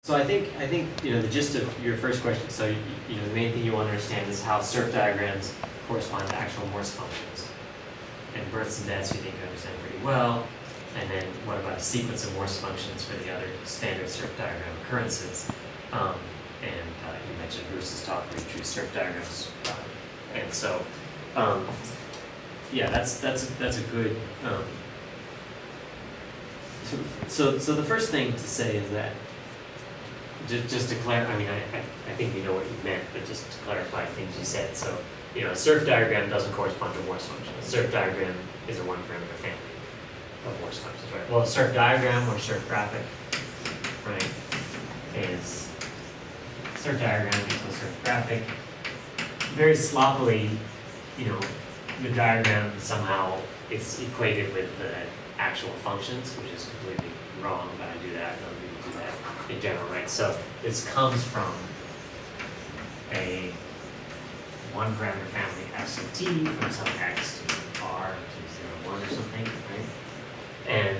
So I think the gist of your first question. So the main thing you want to understand is how surf diagrams correspond to actual Morse functions. And births and deaths you think you understand pretty well. And then what about a sequence of Morse functions for the other standard surf diagram occurrences? You mentioned Bruce's talk where he drew surf diagrams. And so, yeah, that's a good. So the first thing to say is that just to clarify. I mean, I think we know what you meant, but just to clarify things you said. So a surf diagram doesn't correspond to a Morse function. A surf diagram is a one-parameter family of Morse functions, right? Well, a surf diagram or surf graphic, right, is surf diagram equals surf graphic. Very sloppily, the diagram somehow is equated with the actual functions, which is completely wrong, but I do that, and other people do that in general, right? So this comes from a one-parameter family f sub t from some x to r to 0, 1 or something, right? And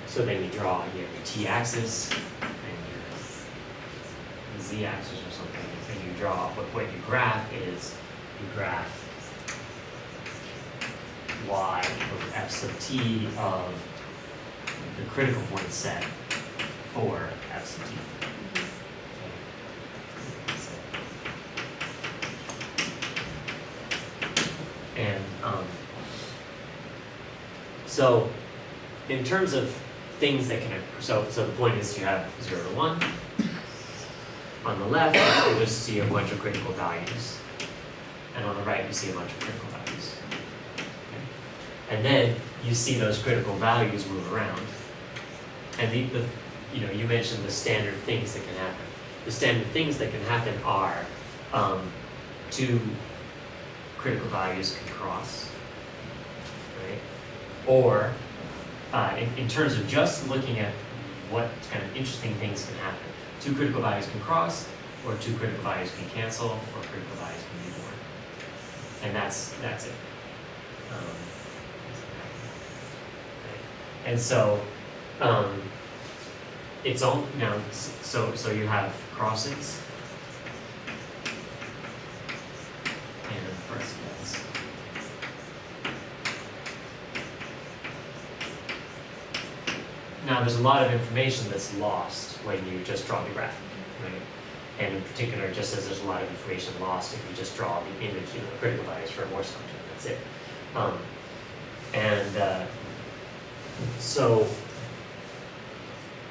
so then you have your t-axis and your z-axis or something, and you draw, what you graph is, you graph y over f sub t of the critical point set for f sub t. And so in terms of things that can, so the point is you have 0 to 1. On the left, you just see a bunch of critical values. And on the right, you see a bunch of critical values. Okay. And then you see those critical values move around. And you mentioned the standard things that can happen. The standard things that can happen are two critical values can cross, right? Or in terms of just looking at what kind of interesting things can happen, two critical values can cross, or two critical values can cancel, or critical values can be born. And that's it. And so it's all now. So you have crossings and births and deaths. Now there's a lot of information that's lost when you just draw the graphic, right? And in particular, just as there's a lot of information lost if you just draw the image, the critical values for a Morse function. That's it.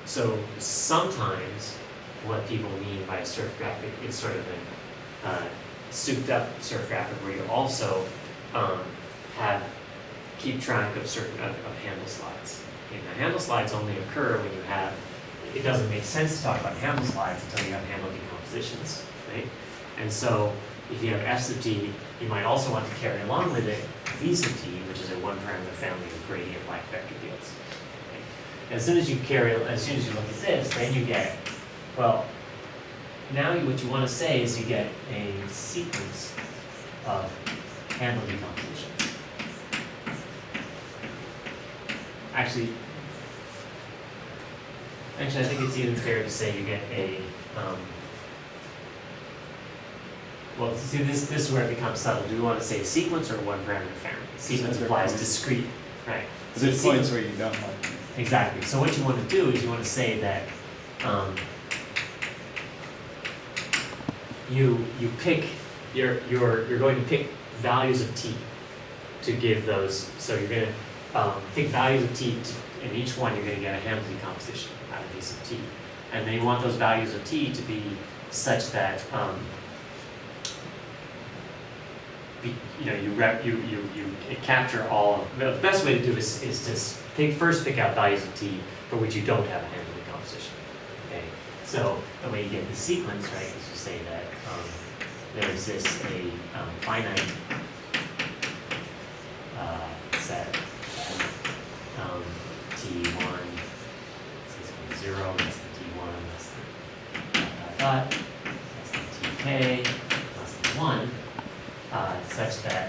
So sometimes what people mean by a surf graphic is sort of a souped up surf graphic where you also keep track of certain of handle slides. Okay, now handle slides only occur when you have, it doesn't make sense to talk about handle slides until you have handle decompositions, right? And so if you have f sub t, you might also want to carry along with it v sub t, which is a one-parameter family of gradient-like vector fields. Okay? As soon as you look at this, then you get, well, now what you want to say is you get a sequence of handle decomposition. Actually, I think it's even fair to say you get a, well, see, this is where it becomes subtle. Do we want to say sequence or one parameter family? Sequence implies discrete, right? So there's points where you don't want to. Exactly. So what you want to do is you want to say that you pick, you're going to pick values of t to give those. So you're going to pick values of t, and each one you're going to get a handle decomposition out of v sub t, and then you want those values of t to be such that you capture all. The best way to do is to first pick out values of t for which you don't have a handle decomposition. Okay, so the way you get the sequence, right, is to say that there exists a finite set t1 is 0, less than t1, less than dot, less than tk, less than 1, such that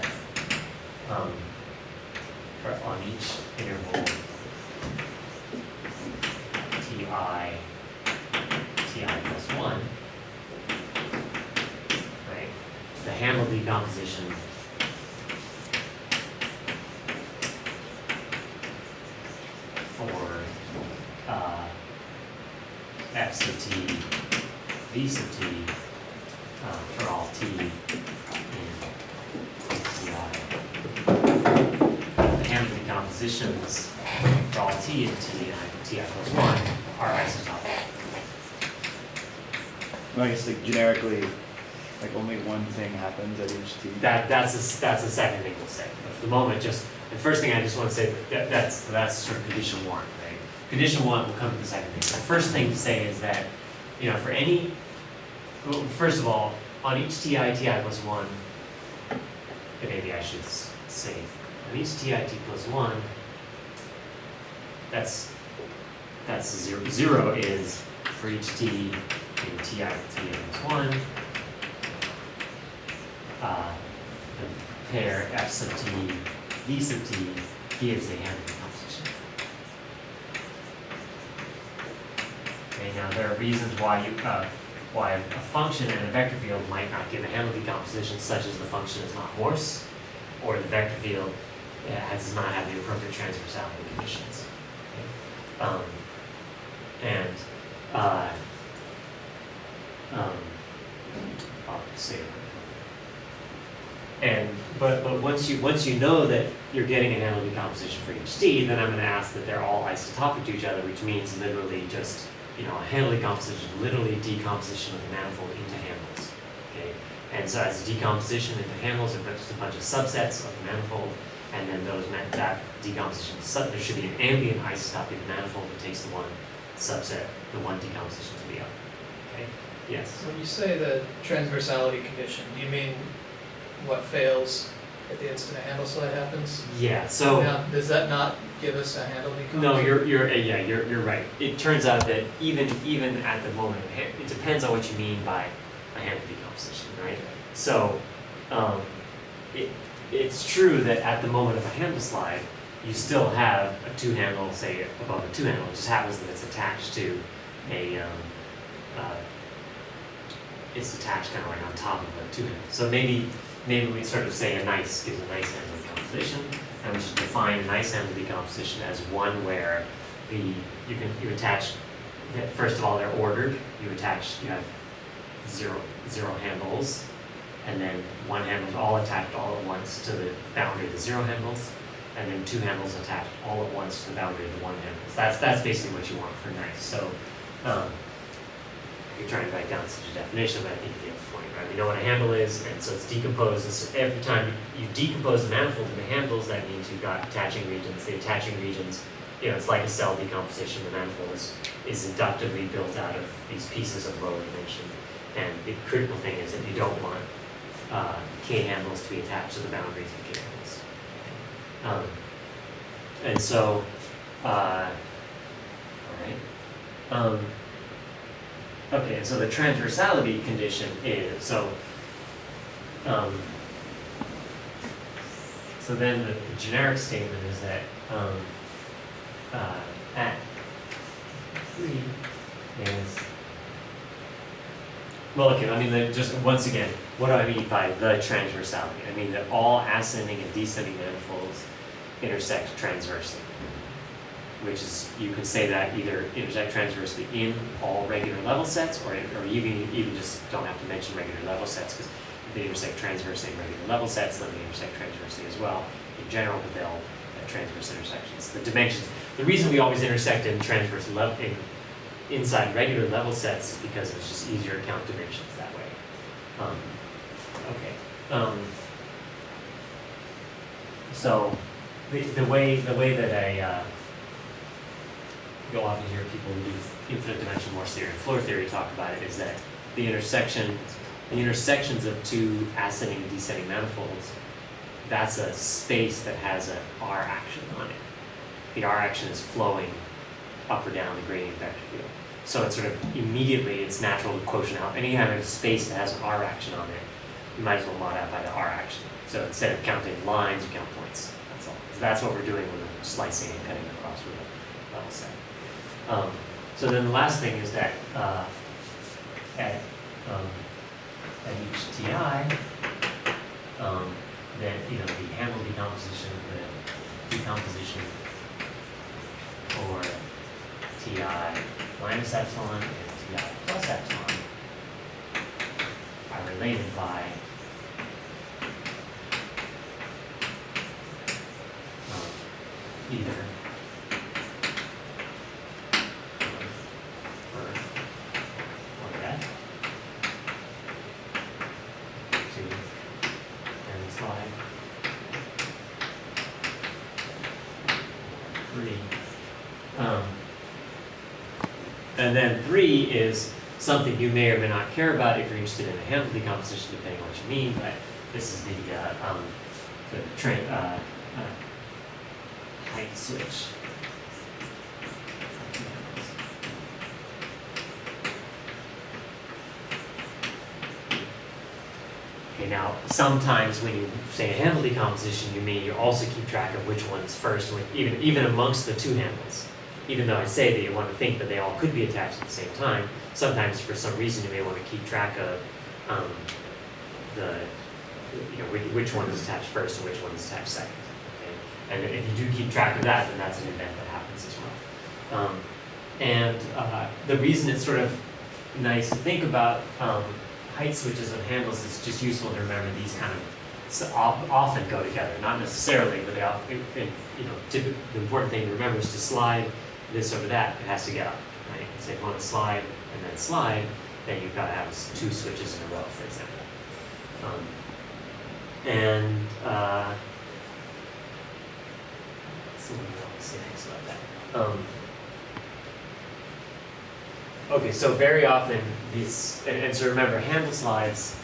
on each interval ti handle decomposition for f sub t, v sub t for all t in HTI. The handle decompositions for all t in ti plus 1 are isotopic. Well, I guess like generically, like only one thing happens at each t. That's the second thing we'll say. But for the moment, just the first thing I just want to say that's sort of condition 1, right? Condition 1 will come to the second thing. So the first thing to say is that, you know, for any, well, first of all, on each ti plus 1, and maybe I should say on each ti plus 1, that's 0. 0 is for each t in ti plus 1. The pair f sub t, v sub t gives a handle decomposition. Okay, now there are reasons why why a function in a vector field might not give a handle decomposition, such as the function is not Morse, or the vector field does not have the appropriate transversality conditions. Okay? I'll say it. But once you know that you're getting a handle decomposition for each t, then I'm going to ask that they're all isotopic to each other, which means literally just, you know, a handle decomposition, literally decomposition of the manifold into handles. Okay, and so as a decomposition into handles, it's just a bunch of subsets of the manifold, and then that decomposition there should be an ambient isotopy of the manifold that takes the one subset, the one decomposition to the other. Okay. Yes. When you say the transversality condition, do you mean what fails at the instant a handle slide happens? Yeah. So now, does that not give us a handle decomposition? no, you're right. It turns out that even at the moment, it depends on what you mean by a handle decomposition, right? So it's true that at the moment of a handle slide, you still have a two handle, say above a two handle. It just happens that it's attached to a it's attached kind of like on top of a two handle. So maybe we'd sort of say a nice gives a nice handle decomposition, and we should define a nice handle decomposition as one where you attach, first of all, they're ordered. You have zero handles, and then one handle is all attached all at once to the boundary of the zero handles, and then two handles attached all at once to the boundary of the one handles. That's basically what you want for nice. So you're trying to write down such a definition, but I think you get the point, right? We know what a handle is, and so it's decomposed. So every time you decompose the manifold into handles, that means you've got attaching regions. The attaching regions, you know, it's like a cell decomposition. The manifold is inductively built out of these pieces of lower dimension. And the critical thing is that you don't want K handles to be attached to the boundaries of K handles. And so, all right. Okay, so the transversality condition is, so then the generic statement is that at 3 is, well, okay, I mean, just once again, what do I mean by the transversality? I mean that all ascending and descending manifolds intersect transversely, which is, you can say that either intersect transversely in all regular level sets, or you can even just don't have to mention regular level sets, because if they intersect transversely in regular level sets, then they intersect transversely as well. In general, but they'll have transverse intersections. The dimensions, the reason we always intersect in transverse level, inside regular level sets, is because it's just easier to count dimensions that way. So the way that you'll often hear people who do infinite dimensional Morse theory and floor theory talk about it is that the intersections of two ascending and descending manifolds, that's a space that has an R action on it. The R action is flowing up or down the gradient vector field. So it's sort of immediately, it's natural to quotient out. Any kind of space that has an R action on it, you might as well mod out by the R action. So instead of counting lines, you count points. That's all. So that's what we're doing when we're slicing and cutting across with a level set. So then the last thing is that at each TI, then, you know, the handle decomposition, the decomposition for Ti minus epsilon and Ti plus epsilon are related by either or that to and slide 3. And then 3 is something you may or may not care about if you're interested in a handle decomposition, depending on what you mean. But this is the height switch. Okay, now sometimes when you say a handle decomposition, you also keep track of which one's first, even amongst the two handles. Even though I say that you want to think that they all could be attached at the same time, sometimes for some reason you may want to keep track of which one is attached first and which one is attached second. Okay? And if you do keep track of that, then that's an event that happens as well. The reason it's sort of nice to think about height switches of handles is just useful to remember these kind of often go together. Not necessarily, but they often, the important thing to remember is to slide this over that, it has to get up, right? So if you want to slide and then slide, then you've got to have 2 switches in a row, for example. So what do I say next about that? Okay, so very often these, and so remember, handle slides,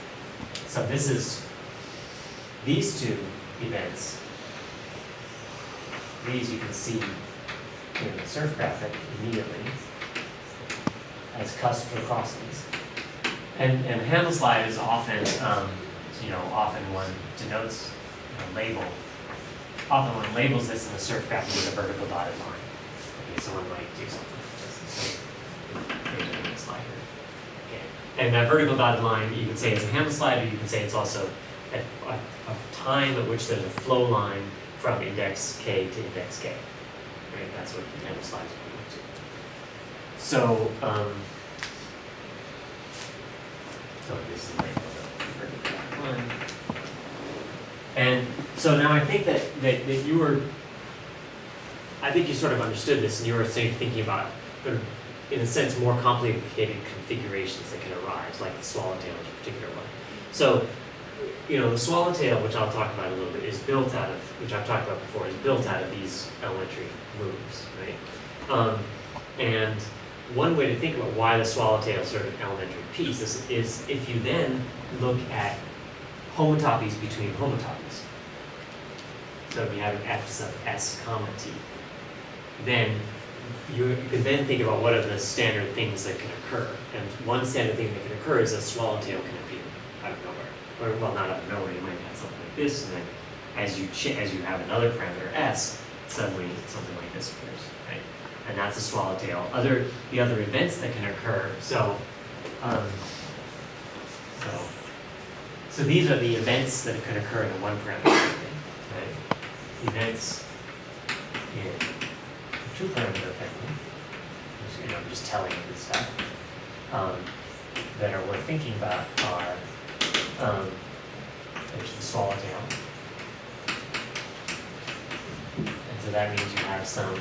so this is these 2 events. These you can see in the surf graphic immediately as cusps or crossings. And handle slide is often, often one denotes label. Often one labels this in the surf graphic with a vertical dotted line. Okay, so one might do something like this. Okay. And that vertical dotted line, you can say it's a handle slide, or you can say it's also a time at which there's a flow line from index k to index k. Right? That's what the handle slides are going to. So, so this is the label of the vertical dotted line. And so now I think that you were, I think you sort of understood this, and you were thinking about, in a sense, more complicated configurations that can arise, like the swallowtail is a particular one. So, the swallowtail, which I'll talk about a little bit, is built out of, which I've talked about before, is built out of these elementary moves, right? And one way to think about why the swallowtail is sort of an elementary piece is if you then look at homotopies between homotopies. So if you have an f sub s comma t, then you can then think about what are the standard things that can occur. And one standard thing that can occur is a swallowtail can appear out of nowhere. Or, well, not out of nowhere, you might have something like this, and then as you have another parameter s, suddenly something like this appears, right? And that's a swallowtail. The other events that can occur, so these are the events that can occur in a one parameter thing, right? Events in a 2 parameter family, which, I'm just telling you this stuff, that are worth thinking about are there's the swallowtail. And so that means you have some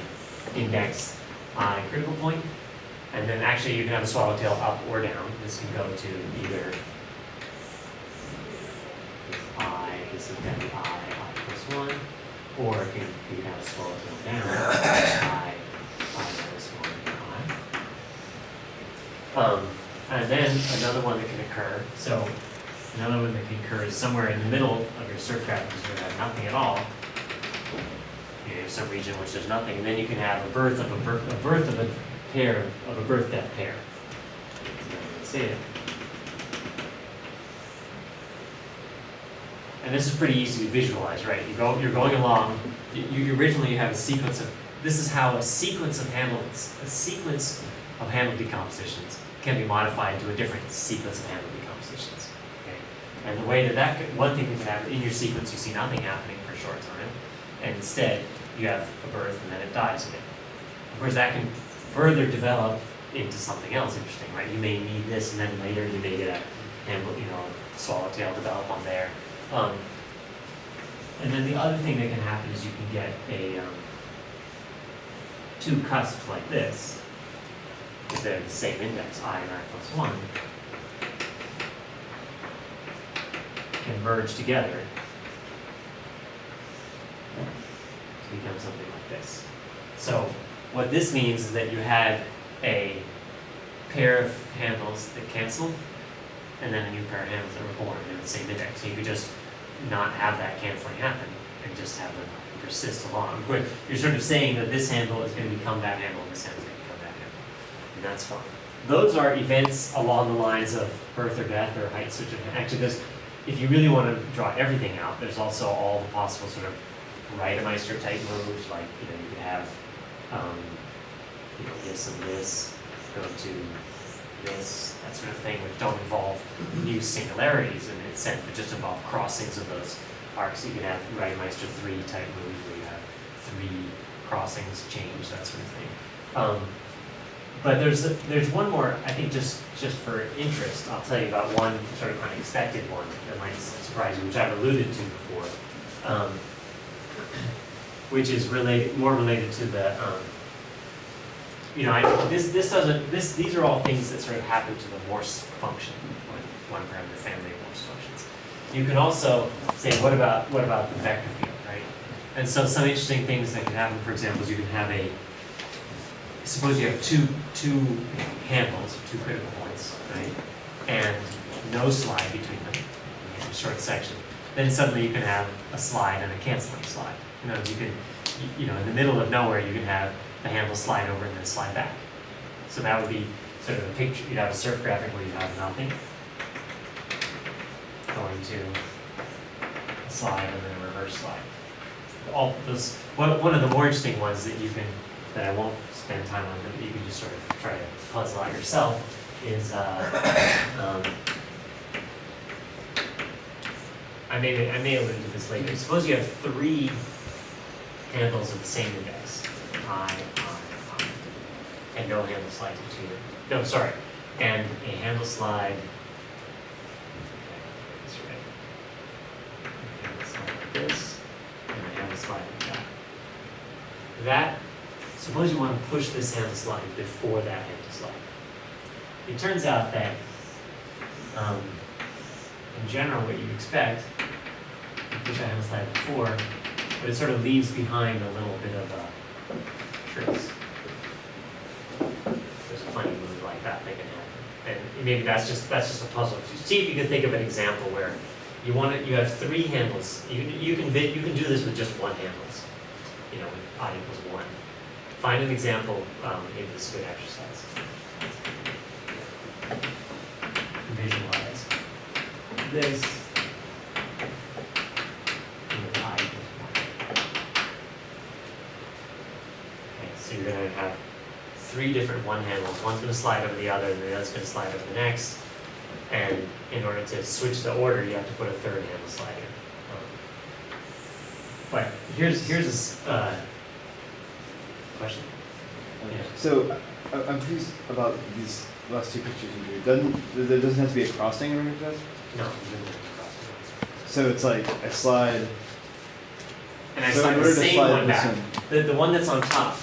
index I critical point, and then actually you can have a swallowtail up or down. This can go to either I, this is going to be I plus 1, or you can have a swallowtail down, I minus 1, I. And then another one that can occur, so another one that can occur is somewhere in the middle of your surf graph, because you have nothing at all. You have some region which there's nothing, and then you can have a birth of a pair of a birth death pair. See it. And this is pretty easy to visualize, right? You're going along. You originally have a sequence of. This is how a sequence of handle decompositions can be modified to a different sequence of handle decompositions. Okay? And the way that one thing that can happen, in your sequence you see nothing happening for a short time, and instead you have a birth and then it dies again. Of course that can further develop into something else interesting, right? You may need this and then later you may get a swallowtail develop on there. And then the other thing that can happen is you can get two cusps like this, if they're the same index, I and I plus 1, can merge together to become something like this. So what this means is that you had a pair of handles that cancel, and then a new pair of handles that were born in the same index. So you could just not have that canceling happen and just have them persist along. But you're sort of saying that this handle is going to become that handle and this handle is going to become that handle. And that's fine. Those are events along the lines of birth or death or height switch. Actually, if you really want to draw everything out, there's also all the possible sort of Reidemeister type moves, like you could have this and this go to this, that sort of thing, which don't involve new singularities in a sense, but just involve crossings of those arcs. You can have Reidemeister 3 type moves where you have 3 crossings change, that sort of thing. But there's one more, I think just for interest, I'll tell you about one sort of unexpected one that might surprise you, which I've alluded to before, which is more related to the these are all things that sort of happen to the Morse function, one parameter family of Morse functions. You can also say, what about the vector field, right? And so some interesting things that can happen, for example, is you can have suppose you have two handles, 2 critical points, right? And no slide between them, you have a short section. Then suddenly you can have a slide and a canceling slide. You can, in the middle of nowhere, you can have the handle slide over and then slide back. So that would be sort of a picture. You'd have a surf graphic where you have nothing going to a slide and then a reverse slide. All those. One of the more interesting ones that I won't spend time on, but you can just sort of try to puzzle out yourself is I may allude to this later. Suppose you have 3 handles of the same index, I, and no handle slide between them. No, sorry, and a handle slide. That's right. A handle slide like this, and a handle slide like that. Suppose you want to push this handle slide before that handle slide. It turns out that, in general, what you expect, you push that handle slide before, but it sort of leaves behind a little bit of a trace. There's a funny move like that can happen, and maybe that's just a puzzle. See if you can think of an example where you have 3 handles. You can do this with just 1 handles. With I equals 1. Find an example. Maybe this is a good exercise. Visualize this. With I equals 1. Okay, so you're going to have 3 different 1 handles. One's going to slide over the other, and the other's going to slide over the next. And in order to switch the order, you have to put a 3rd handle slide in. But here's a question. Okay. So I'm confused about these last 2 pictures you drew. There doesn't have to be a crossing or anything? No, you don't have to cross it. So it's like I slide. And I So slide in the order to same slide one this back. The one that's on top.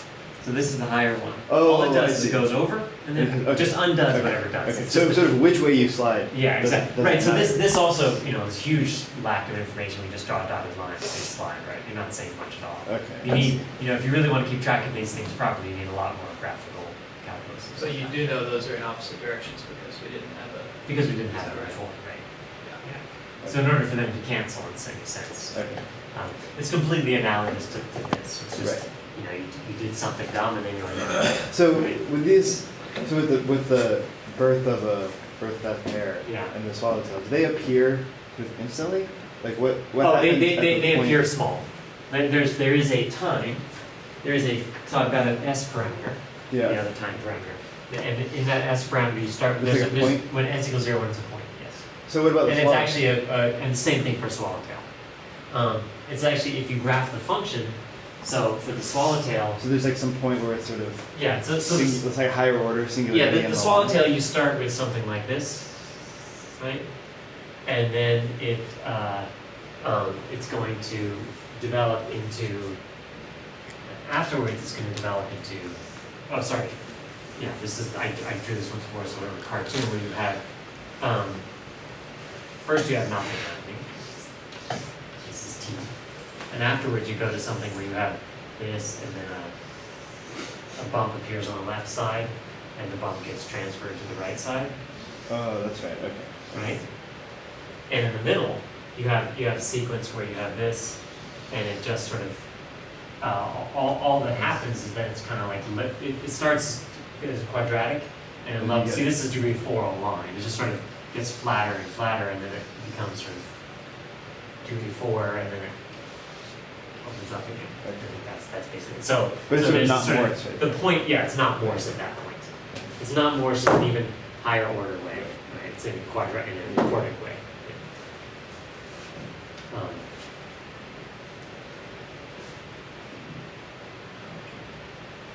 So this is the higher one. Oh, all it does I is see. it goes over and then Okay. just undoes Okay. whatever it does. Okay. It's So just sort of which way you slide. yeah, exactly. doesn't Right. So matter. this also, this huge lack of information. We just draw a dotted line and say slide, right? You're not saying much at all. Okay. You need, if you really want to keep track of these things properly, you need a lot more graphical calculus. So you do know those are in opposite directions because we didn't have Because we didn't have Is that it right? before, right? yeah. Yeah. So in order for them to cancel in some sense, Okay. it's completely analogous to this. It's just Right. you did something dumb and then you're like, So with the birth of a birth death pair Yeah. and the swallowtail, do they appear instantly? Like what oh, happens at they the point- appear small. There is a time. So I've got an S parameter. The other time parameter. And in that S parameter, you start. There's like a point? When S equals 0, when it's a point. Yes. So what about the And it's swallow? actually and same thing for swallowtail. It's actually, if you graph the function, so for the swallowtail, So there's like some point where it's sort of yeah, so it's like higher order singularity. yeah, the and all. swallowtail, you start with something like this, right? And then it's going to develop into, afterwards it's going to develop into, oh, sorry. Yeah, this is, I drew this one before, sort of a cartoon where you have, first you have nothing happening. This is T. And afterwards you go to something where you have this, and then a bump appears on the left side, and the bump gets transferred to the right side, Oh, that's right. Okay. right? And in the middle, you have a sequence where you have this, and it just sort of, all that happens is that it's kind of like, it starts as quadratic, and it levels, see this is degree 4 on line, it just sort of gets flatter and flatter, and then it becomes sort of degree 4, and then it opens up again. I think that's basically it. So, But it's so sort of there's not sort of- Morse, right? the point, yeah, it's not Morse at that point. It's not Morse in an even higher order way, right? It's in a quadratic, in a quartic way.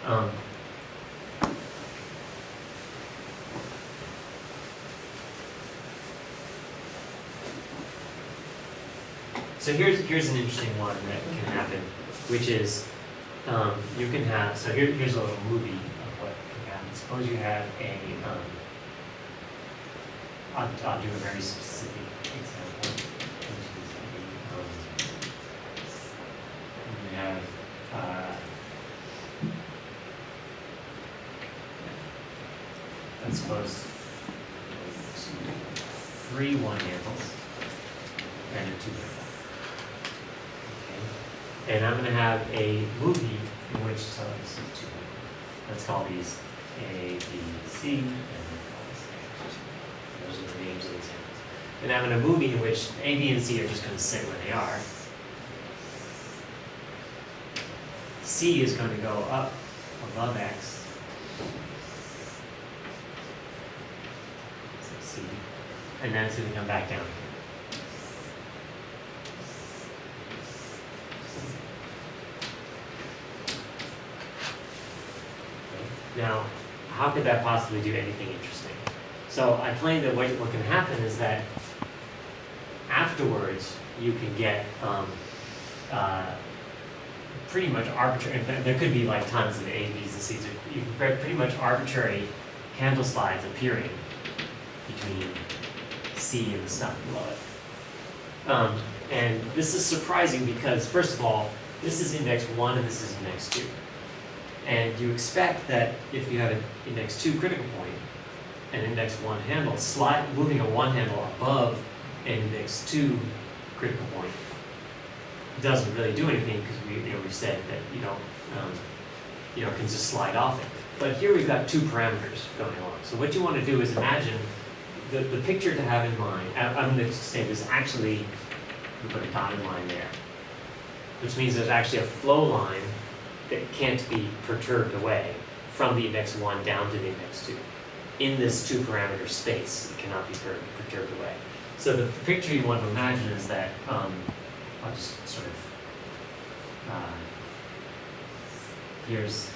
Um, So here's an interesting one that can happen, which is you can have, so here's a little movie of what can happen. Suppose you have a, I'll do a very specific example, which is you have let's suppose 3 one-handles and a 2-handle. And I'm going to have a movie in which, so this is 2. Let's call these A, B, C, and we'll call this A. Those are the names of the examples. And I'm in a movie in which A, B, and C are just going to sit where they are. C is going to go up above X. So C. And then it's going to come back down. Now, how could that possibly do anything interesting? So I claim that what can happen is that afterwards you can get pretty much arbitrary, and there could be like tons of A, B's, and C's. You can get pretty much arbitrary handle slides appearing between C and the stuff below it. And this is surprising because, first of all, this is index 1 and this is index 2. And you expect that if you have an index 2 critical point and index 1 handle, moving a 1 handle above an index 2 critical point doesn't really do anything because we've said that you can just slide off it. But here we've got 2 parameters going along. So what you want to do is imagine the picture to have in mind. I'm going to say there's actually, we put a dotted line there, which means there's actually a flow line that can't be perturbed away from the index 1 down to the index 2. In this 2-parameter space, it cannot be perturbed away. So the picture you want to imagine is that, I'll just sort of, here's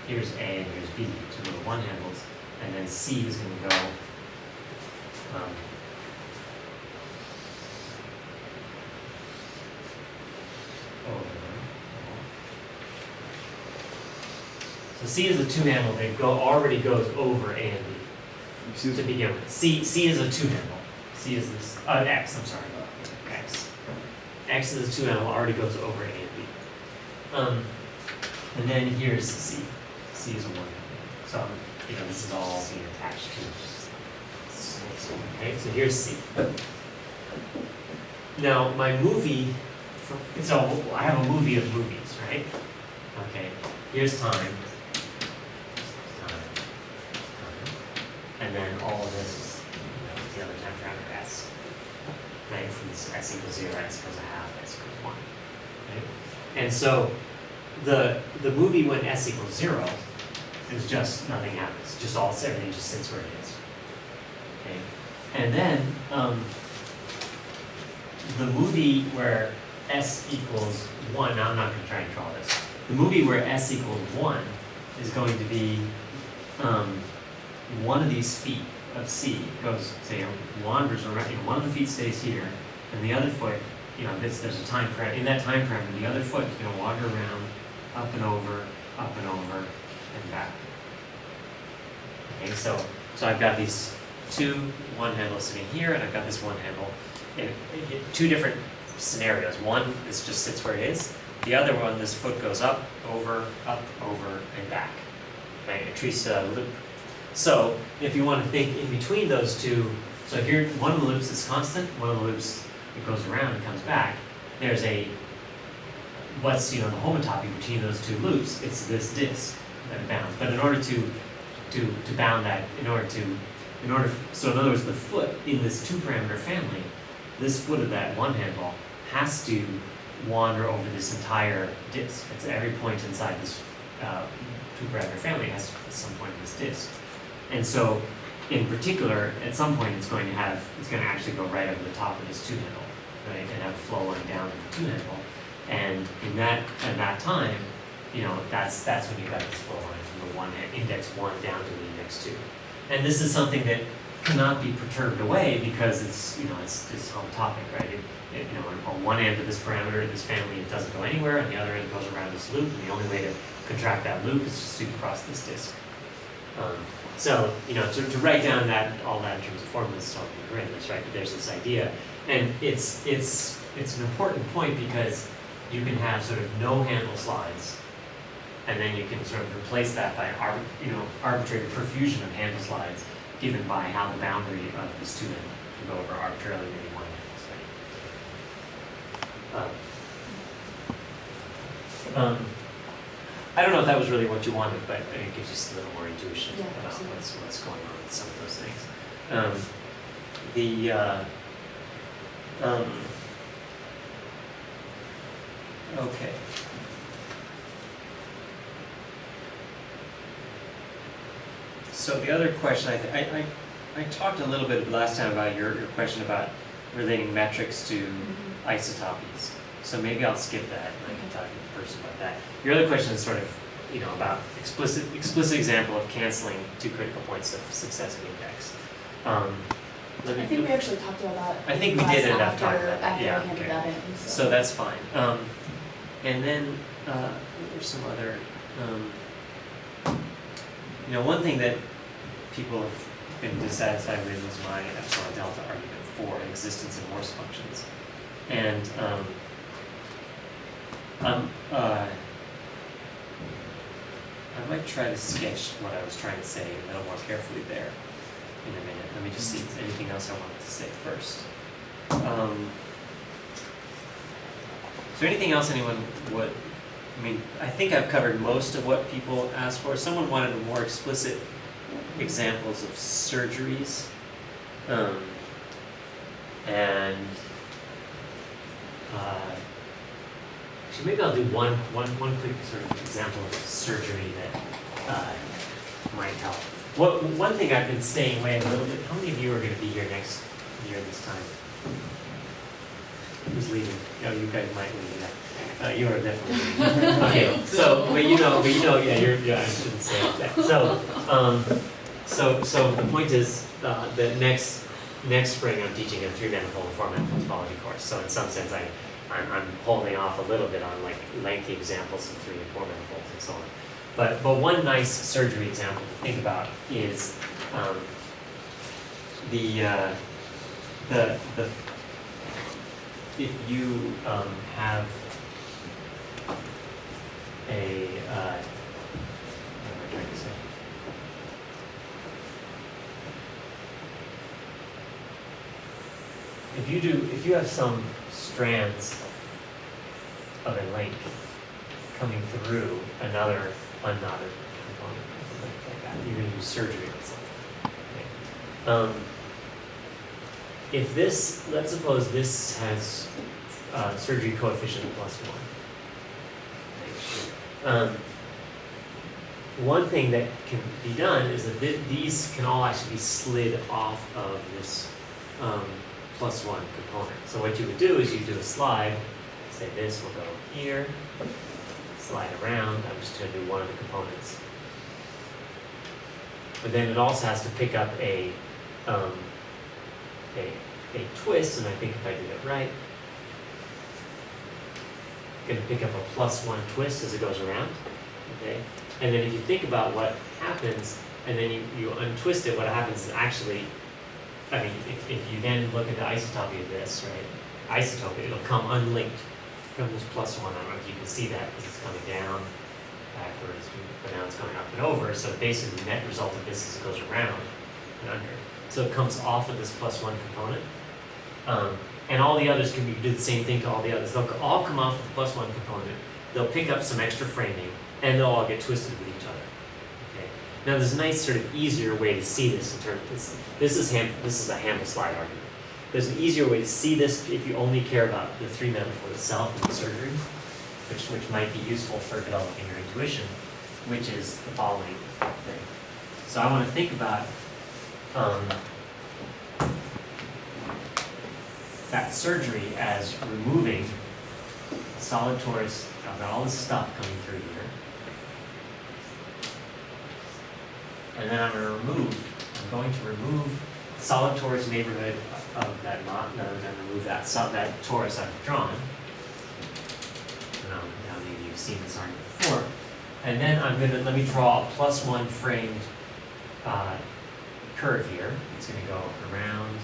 A and here's B, 2 little 1 handles, and then C is going to go, over. So C is a 2-handle that already goes over A and B to begin with. C is a 2-handle. C is this, X, I'm sorry, X. X is a 2-handle, already goes over A and B. And then here's C. C is a 1-handle. So, this is all being attached to C. Okay, so here's C. Now, my movie, so I have a movie of movies, right? Okay, here's time. And then all of this is the other time parameter S. Right? Since S equals 0, S equals a half, S equals 1. Right? And so the movie when S equals 0 is just nothing happens. Just everything just sits where it is. Okay? And then, the movie where s equals 1, now I'm not gonna try and draw this. The movie where s equals 1 is going to be, one of these feet of C goes, say, wanders around, one of the feet stays here, and the other foot, there's a time parameter, in that time parameter, the other foot is gonna wander around, up and over, and back. Okay, so I've got these one handles sitting here, and I've got this one handle in two different scenarios. One is just sits where it is. The other one, this foot goes up, over, and back. Right? It treats a loop. So if you want to think in between those two, so here one of the loops is constant, one of the loops it goes around and comes back. There's what's the homotopy between those two loops? It's this disk that bounds. But in order to bound that, so in other words, the foot in this 2-parameter family, this foot of that one handle has to wander over this entire disk. It's every point inside this 2-parameter family has to at some point in this disk. And so, in particular, at some point it's going to actually go right over the top of this 2 handle, right, and have a flow line down to the 2 handle. And at that time, that's when you got this flow line from the index 1 down to the index 2. And this is something that cannot be perturbed away because it's homotopic, right? On one end of this parameter, this family, it doesn't go anywhere, and the other end goes around this loop, and the only way to contract that loop is just to cross this disk. So, to write down all that in terms of formulas is all horrendous, right? But there's this idea, and it's an important point because you can have sort of no handle slides, and then you can sort of replace that by arbitrary profusion of handle slides given by how the boundary of this 2 handle can go over arbitrarily many one handles. I don't know if that was really what you wanted, but it gives just a little more intuition about what's going on with some of those things. Okay. So the other question, I talked a little bit last time about your question about relating metrics to isotopies. So maybe I'll skip that and I can talk to the person about that. Your other question is sort of, about explicit example of canceling 2 critical points of successive index. I think we actually talked about that. I think we did end up talking about that. After Yeah, we handed okay. that in. So that's fine. And then there's some other, one thing that people have been dissatisfied with is my epsilon delta argument for existence of Morse functions. And I might try to sketch what I was trying to say a little more carefully there in a minute. Let me just see if there's anything else I wanted to say first. Is there anything else anyone would, I think I've covered most of what people asked for. Someone wanted more explicit examples of surgeries. Actually, maybe I'll do one quick sort of example of surgery that might help. One thing I've been staying away a little bit. How many of you are going to be here next year this time? Who's leaving? Oh, you guys might leave. Yeah. You are definitely leaving. Okay. So, but yeah, I shouldn't say that. So the point is that next spring I'm teaching a 3-manifold and 4-manifold topology course. So in some sense, I'm holding off a little bit on like lengthy examples of 3 and 4 manifolds and so on. But one nice surgery example to think about is if you have a what am I trying to say? If you have some strands of a link coming through another unknotted component, like that, you're going to use surgery on something. Okay. If this, let's suppose this has surgery coefficient +1. One thing that can be done is that these can all actually be slid off of this plus one component. So what you would do is you do a slide, say this will go here, slide around, I'm just gonna do one of the components. But then it also has to pick up a twist, and I think if I did it right, gonna pick up a plus one twist as it goes around, okay? And then if you think about what happens, and then you untwist it, what happens is actually, I mean, if you then look at the isotopy of this, right? Isotopy, it'll come unlinked from this plus one. I don't know if you can see that because it's coming down backwards, but now it's going up and over. So basically the net result of this is it goes around and under. So it comes off of this plus one component. And all the others can do the same thing to all the others. They'll all come off with the plus one component. They'll pick up some extra framing, and they'll all get twisted with each other. Okay. Now there's a nice sort of easier way to see this in terms of this. This is a Hamel slide argument. There's an easier way to see this if you only care about the three metaphor itself and the surgery, which might be useful for developing your intuition, which is the following thing. So I want to think about that surgery as removing a solid torus. I've got all this stuff coming through here. And then I'm going to remove solid torus neighborhood of that knot. In other words, I'm going to remove that torus I've drawn. Now maybe you've seen this argument before. And then let me draw a plus one framed curve here. It's going to go around.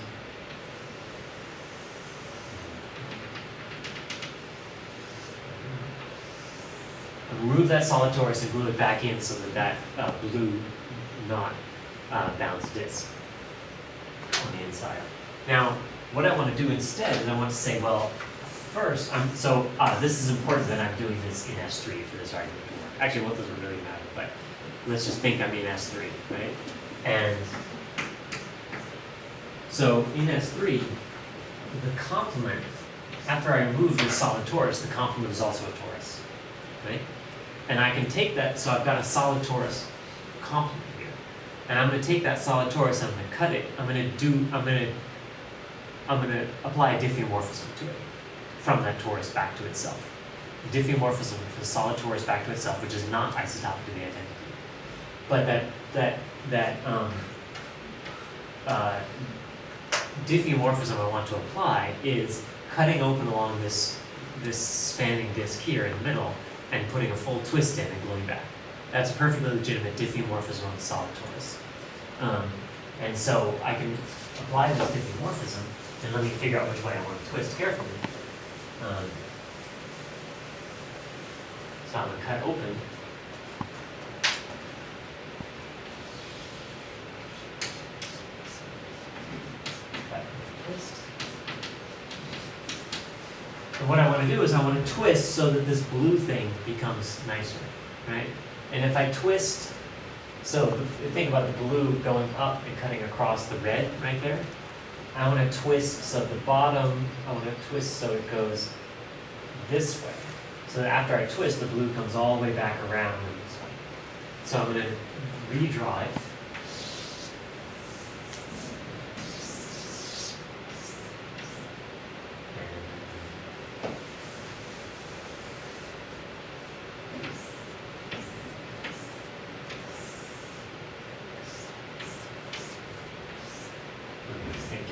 Remove that solid torus and glue it back in so that blue knot bounds disk on the inside. Now, what I want to do instead is I want to say, well, first, this is important that I'm doing this in S3 for this argument to work. Actually, what doesn't really matter, but let's just think I'm in S3, right? And so in S3, the complement, after I remove this solid torus, the complement is also a torus, right? And I can take that, so I've got a solid torus complement here. And I'm going to take that solid torus, I'm going to cut it, I'm going to apply a diffeomorphism to it from that torus back to itself. A diffeomorphism from the solid torus back to itself, which is not isotopic to the identity. But that diffeomorphism I want to apply is cutting open along this spanning disk here in the middle and putting a full twist in and gluing back. That's a perfectly legitimate diffeomorphism on the solid torus. And so I can apply this diffeomorphism and let me figure out which way I want to twist carefully. So I'm going to cut open. Cut and twist. And what I want to do is I want to twist so that this blue thing becomes nicer, right? And if I twist, so think about the blue going up and cutting across the red right there. I want to twist so the bottom, I want to twist so it goes this way. So that after I twist, the blue comes all the way back around this way. So I'm going to redraw it.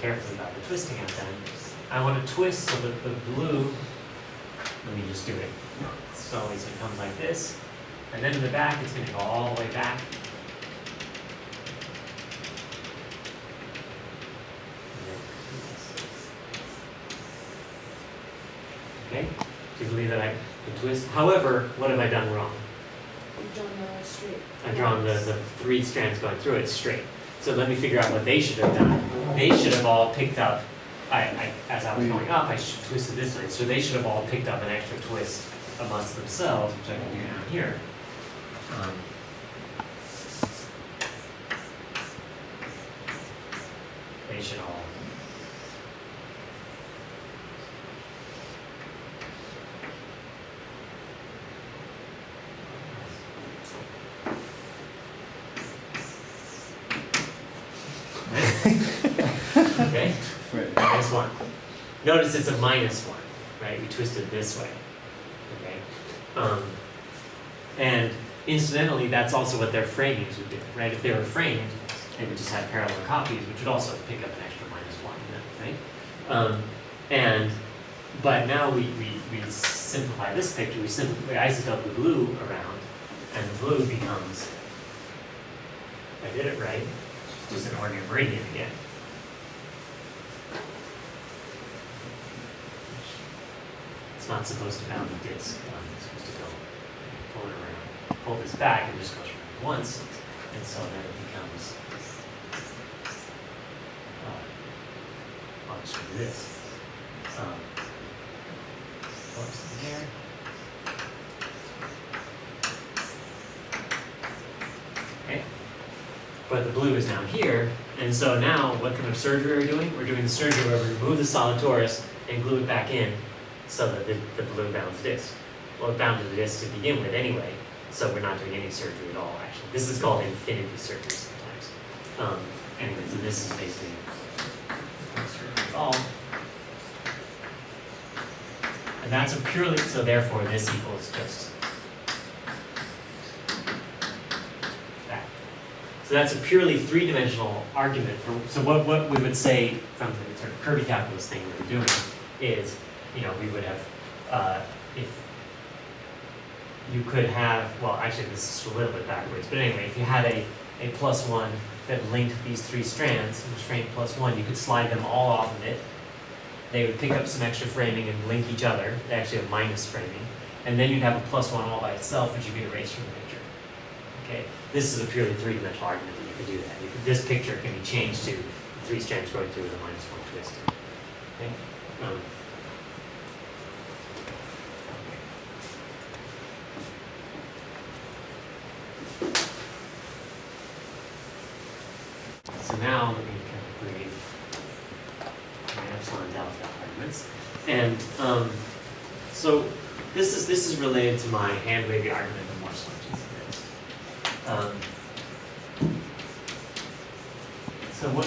Carefully about the twisting I've done. I want to twist so that the blue, let me just do it. So it comes like this, and then in the back it's going to go all the way back. Okay? Do you believe that I can twist? However, what have I done wrong? You've drawn the straight. I've drawn the three strands going through it straight. So let me figure out what they should have done. They should have all picked up, as I was going up, I twisted this way. So they should have all picked up an extra twist amongst themselves, which I can do down here. They should all. Okay. 1. Notice it's a minus 1, right? We twisted it this way, okay? And incidentally, that's also what their framings would do, right? If they were framed, they would just have parallel copies, which would also pick up an extra -1, right? But now we simplify this picture, we isotope the blue around, and the blue becomes, I did it right, just an ordinary meridian again. It's not supposed to bound the disk, it's supposed to go pull it around, pull this back, and just goes around once, and so then it becomes, I'll just do this. Force in here. Okay. But the blue is now here, and so now what kind of surgery are we doing? We're doing the surgery where we remove the solid torus and glue it back in so that the blue bounds the disc. Well, it bounded the disc to begin with anyway, so we're not doing any surgery at all, actually. This is called infinity surgery sometimes. Anyway, so this is basically no surgery at all. And that's a purely, so therefore this equals just that. So that's a purely three-dimensional argument. So what we would say from the sort of Kirby calculus thing we were doing is, we would have, if you could have, well, actually this is a little bit backwards, but anyway, if you had a +1 that linked these three strands, which frame +1, you could slide them all off of it. They would pick up some extra framing and link each other. They actually have minus framing. And then you'd have a +1 all by itself, which you could erase from the picture. Okay? This is a purely three-dimensional argument that you could do that. This picture can be changed to three strands going through with a -1 twist. Okay? So now let me kind of create epsilon delta arguments. And so this is related to my hand wavy argument of Morse functions.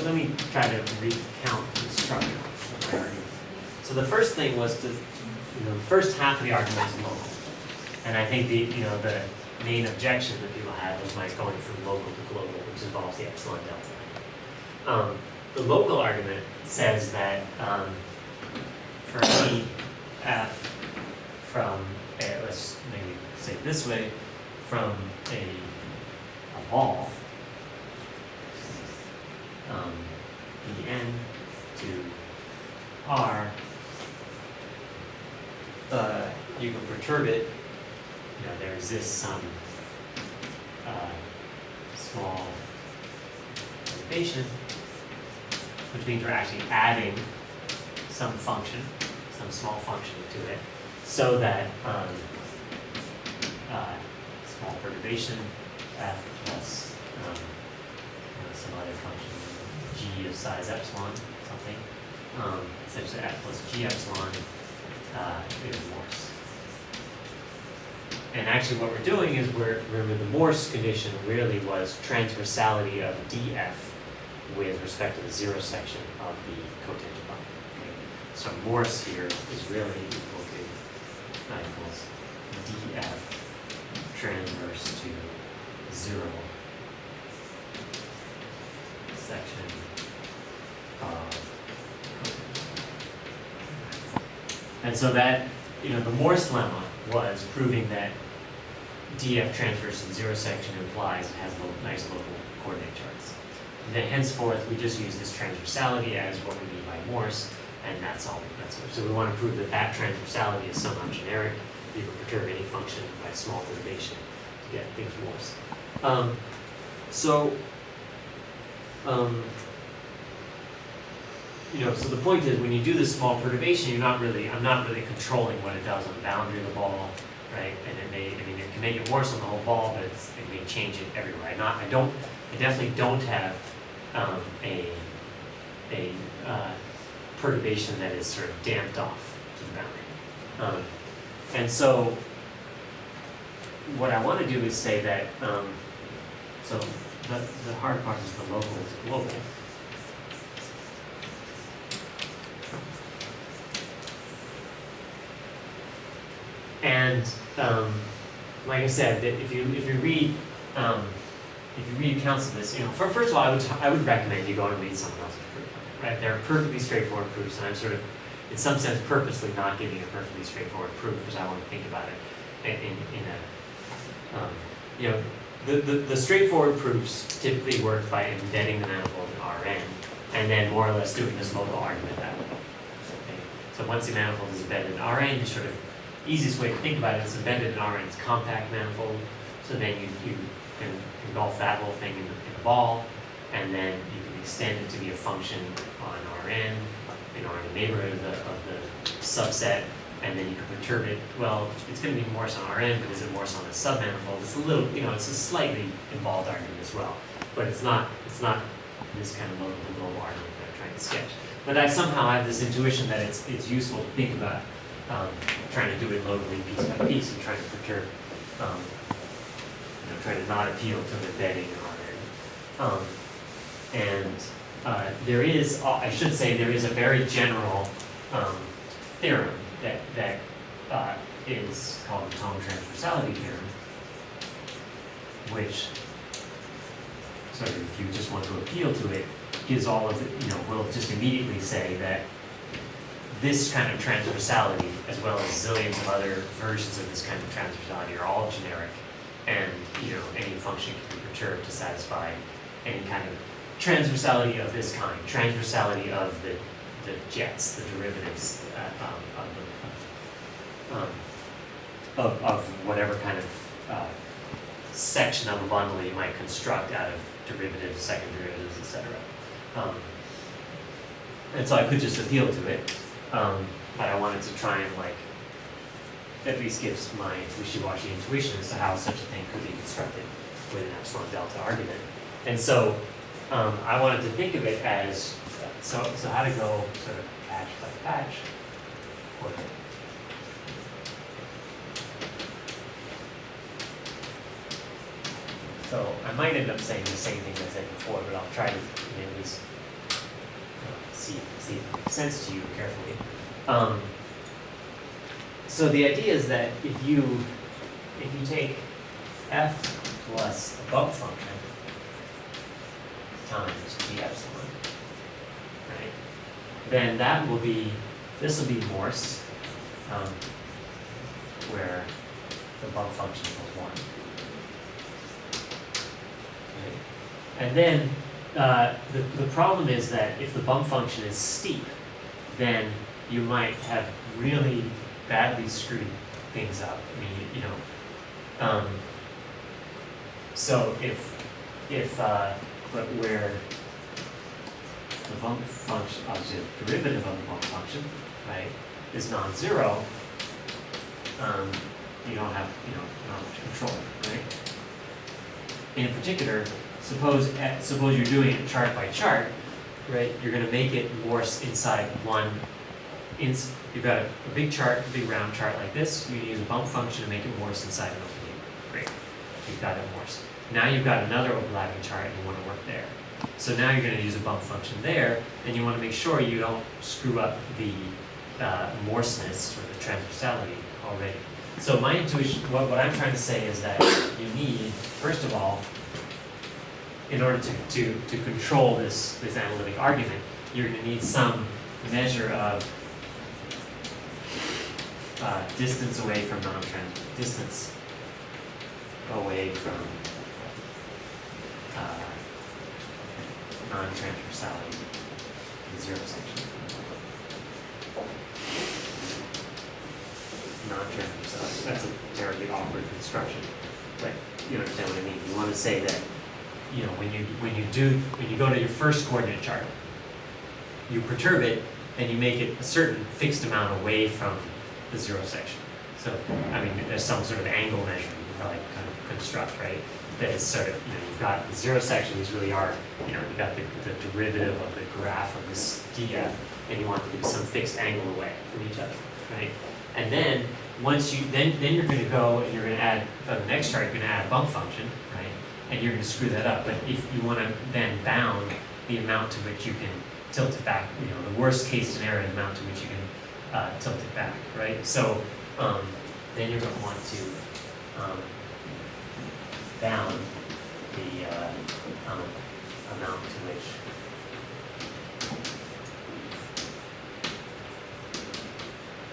Let me try to recount the structure of my argument. So the first thing was to, the first half of the argument is local. And I think the main objection that people had was my going from local to global, which involves the epsilon delta. The local argument says that for any f from, let's maybe say it this way, from a ball, Bn to R, you can perturb it, there exists some small perturbation, which means we're actually adding some function, some small function to it, so that small perturbation f plus some other function g of size epsilon, something, such that f plus g epsilon is Morse. And actually what we're doing is remember the Morse condition really was transversality of df with respect to the zero section of the cotangent bundle. Okay? So Morse here is really equal to equals df transverse to zero section of cotangent. And so that, the Morse lemma was proving that df transverse to zero section implies it has nice local coordinate charts. And then henceforth, we just use this transversality as what we mean by Morse, and that's all. So we want to prove that transversality is somehow generic. You can perturb any function by small perturbation to get things Morse. So the point is, when you do this small perturbation, I'm not really controlling what it does on the boundary of the ball, right? And it can make it Morse on the whole ball, but it may change it everywhere. I definitely don't have a perturbation that is sort of damped off to the boundary. And so what I want to do is say that, so the hard part is the local is global. And like I said, that if you read accounts of this, first of all, I would recommend you go and read someone else's proof, right? They're perfectly straightforward proofs, and I'm sort of, in some sense, purposely not giving a perfectly straightforward proof because I want to think about it the straightforward proofs typically work by embedding the manifold in Rn, and then more or less doing this local argument that way. Okay? So once the manifold is embedded in Rn, you sort of, easiest way to think about it is embedded in Rn, it's compact manifold, so then you can engulf that whole thing in a ball, and then you can extend it to be a function on Rn, in the neighborhood of the subset, and then you can perturb it. Well, it's going to be Morse on Rn, but is it Morse on the submanifold? It's a little, it's a slightly involved argument as well, but it's not this kind of local argument that I'm trying to sketch. But I somehow have this intuition that it's useful to think about trying to do it locally piece by piece and trying to perturb, trying to not appeal to the embedding in Rn. There is, I should say, there is a very general theorem that is called the tone transversality theorem, which sort of, if you just want to appeal to it, gives all of it, will just immediately say that this kind of transversality, as well as zillions of other versions of this kind of transversality, are all generic, and any function can be perturbed to satisfy any kind of transversality of this kind, transversality of the jets, the derivatives of whatever kind of section of a bundle you might construct out of derivatives, second derivatives, etc. And so I could just appeal to it, but I wanted to try and at least give my wishy-washy intuition as to how such a thing could be constructed with an epsilon delta argument. And so I wanted to think of it as, so how to go sort of patch by patch for it. So I might end up saying the same thing as I said before, but I'll try to at least see if it makes sense to you carefully. So the idea is that if you take f plus a bump function times g epsilon, right? Then this will be Morse, where the bump function equals 1. Okay. And then the problem is that if the bump function is steep, then you might have really badly screwed things up. I mean, so but where the bump function, obviously the derivative of the bump function, right, is non-zero, you don't have much control, right? In particular, suppose you're doing it chart by chart, right? You're going to make it Morse inside one. You've got a big chart, a big round chart like this. You use a bump function to make it Morse inside an opening. Great, you've got it Morse. Now you've got another overlapping chart and you want to work there. So now you're going to use a bump function there, and you want to make sure you don't screw up the Morseness or the transversality already. So my intuition, what I'm trying to say is that you need, first of all, in order to control this analytic argument, you're going to need some measure of distance away from distance away from non-transversality in the zero section. Non-transversality. That's a terribly awkward construction, but you understand what I mean. You want to say that when you go to your first coordinate chart, you perturb it and you make it a certain fixed amount away from the zero section. So I mean, there's some sort of angle measure you can probably kind of construct, right? That is sort of, you've got the zero section, these really are, you've got the derivative of the graph of this df, and you want to be some fixed angle away from each other, right? And then once then you're going to go and you're going to add, for the next chart, you're going to add a bump function, right? And you're going to screw that up. But if you want to then bound the amount to which you can tilt it back, the worst case scenario amount to which you can tilt it back, right? So then you're going to want to bound the amount to which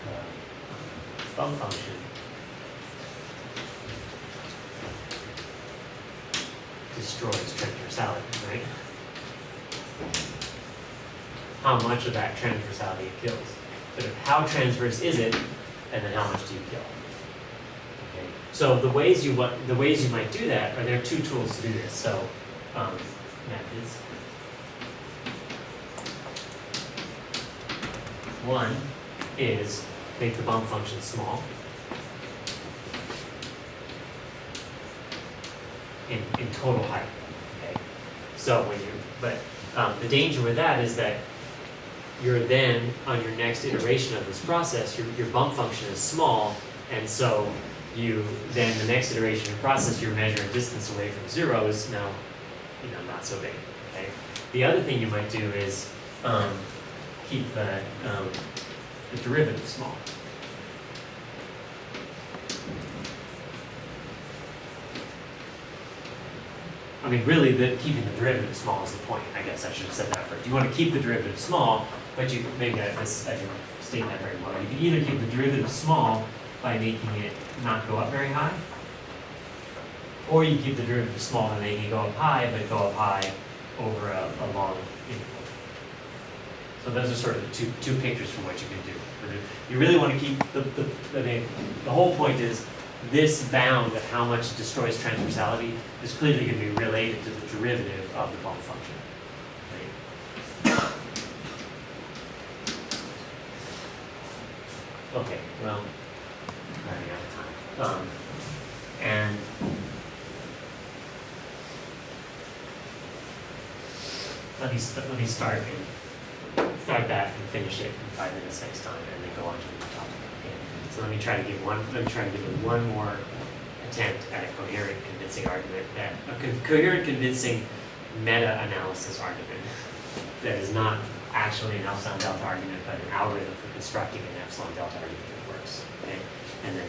the bump function destroys transversality, right? How much of that transversality it kills. But how transverse is it, and then how much do you kill? Okay. So the ways you might do that are, there are two tools to do this. So methods. One is make the bump function small. In total height. Okay. So the danger with that is that you're then, on your next iteration of this process, your bump function is small, and so then the next iteration of the process, you're measuring distance away from 0 is now, not so big. Okay. The other thing you might do is keep the derivative small. I mean, really, keeping the derivative small is the point. I guess I should have said that first. You want to keep the derivative small, but maybe I didn't state that very well. You can either keep the derivative small by making it not go up very high, or you keep the derivative small and making it go up high, but go up high over a long interval. So those are sort of the two pictures from what you can do. You really want to keep the whole point is, this bound of how much it destroys transversality is clearly going to be related to the derivative of the bump function. Right? Okay, well, running out of time. And let me start that and finish it in 5 minutes next time, and then go on to the topic. Okay. So let me try to give it one more attempt at a coherent, convincing argument, coherent, convincing meta-analysis argument that is not actually an epsilon delta argument, but an algorithm for constructing an epsilon delta argument that works. Okay, and then